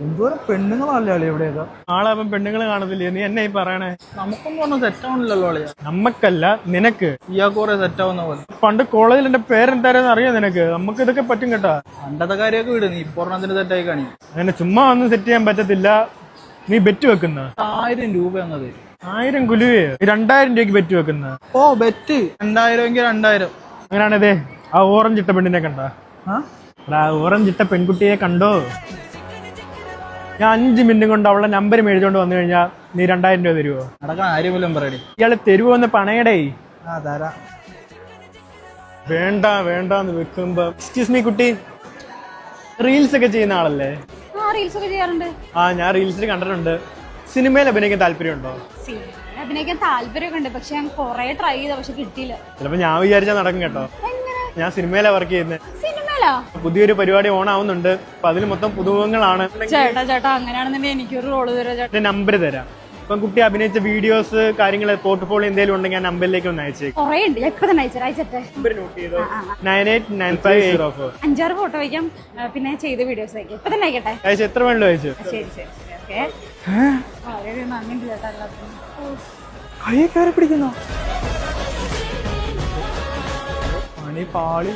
എന്തോരം പെണ്ണുങ്ങളല്ലേ അളിയ ഇവിടെയൊക്കെ. ആളാവുമ്പം പെണ്ണുങ്ങൾ കാണത്തില്ലേ? നീ എന്നെ ഈ പറയണേ. നമുക്കൊന്നും ഒന്നും സെറ്റ് ആവണില്ലല്ലോ അളിയ. നമ്മക്കല്ല, നിനക്ക്. ഇയാൾക്ക് കുറെ സെറ്റ് ആവുന്ന പോലെ. പണ്ട് കോളേജിൽ എന്റെ പേരെന്താരെന്ന് അറിയാം നിനക്ക്? നമുക്ക് ഇതൊക്കെ പറ്റും കേട്ടാ. പണ്ടത്തെ കാര്യമൊക്കെ വിട്, നീ ഇപ്പൊരെണ്ണത്തിന് സെറ്റായി കാണി. അങ്ങനെ ചുമ്മാ ഒന്നും സെറ്റ് ചെയ്യാൻ പറ്റത്തില്ല. നീ ബെറ്റ് വെക്കുന്ന 1000 രൂപ എന്നത് 1000 കുലുവേ 2000 രൂപയ്ക്ക് ബെറ്റ് വെക്കുന്ന. ഓ ബെറ്റ് 2000 എങ്കിൽ 2000. അങ്ങനെയാണതേ. ആ ഓറഞ്ച് ഇട്ട പെണ്ണിനെ കണ്ട? ഓറഞ്ച് ഇട്ട പെൺകുട്ടിയെ കണ്ടോ? ഞാൻ 5 മിനിറ്റ് കൊണ്ട് അവളെ നമ്പർ മേടിച്ചോണ്ട് വന്നു കഴിഞ്ഞാൽ നീ 2000 രൂപ തരുവോ? നടക്കാൻ ആരും പോലും പറയടി. ഇയാള് തരുവോന്ന് പണയടേ. തരാ. വേണ്ട വേണ്ടെന്ന് വെക്കുമ്പോ. എക്സ്ക്യൂസ് മീ കുട്ടി, റീൽസ് ഒക്കെ ചെയ്യുന്ന ആളല്ലേ? റീൽസ് ഒക്കെ ചെയ്യാറുണ്ട്. ഞാൻ റീൽസിൽ കണ്ടിട്ടുണ്ട്. സിനിമയിൽ അഭിനയിക്കാൻ താല്പര്യമുണ്ടോ? അഭിനയിക്കാൻ താല്പര്യമൊക്കെ ഉണ്ട്, പക്ഷെ ഞാൻ കൊറേ ട്രൈ ചെയ്ത, പക്ഷെ കിട്ടിയില്ല. ചിലപ്പോ ഞാൻ വിചാരിച്ചാൽ നടക്കും കേട്ടോ. ഞാൻ സിനിമയിലാ വർക്ക് ചെയ്യുന്നത്. സിനിമയിലാ? പുതിയൊരു പരിപാടി ഓൺ ആവുന്നുണ്ട്. അപ്പൊ അതിൽ മൊത്തം പുതുമുഖങ്ങളാണ്. ചേട്ടാ അങ്ങനെയാണെന്നുണ്ടെങ്കിൽ എനിക്കൊരു റോള് തരാം ചേട്ടാ. നമ്പർ തരാം. ഇപ്പം കുട്ടി അഭിനയിച്ച വീഡിയോസ് കാര്യങ്ങൾ പോർട്ട്ഫോളിയോ എന്തെങ്കിലും ഉണ്ടെങ്കിൽ ഞാൻ നമ്പറിലേക്ക് ഒന്ന് അയച്ചേക്കും. കൊറേ ഉണ്ട്, ഇപ്പൊ തന്നെ അയച്ചേ. നമ്പർ നോട്ട് ചെയ്തോ. 989504. 5-6 ഫോട്ടോ വയ്ക്കാം, പിന്നെ ചെയ്ത വീഡിയോസ് അയക്കാം. ഇപ്പൊ തന്നെ അയക്കട്ടെ. അയച്ചു. എത്ര വേണല്ലോ അയച്ചു? ശരി ഓക്കെ. നന്ദിണ്ട് ചേട്ടാ എല്ലാത്തിനും. കൈ കയറി പിടിക്കുന്നോ? പണി പാളി.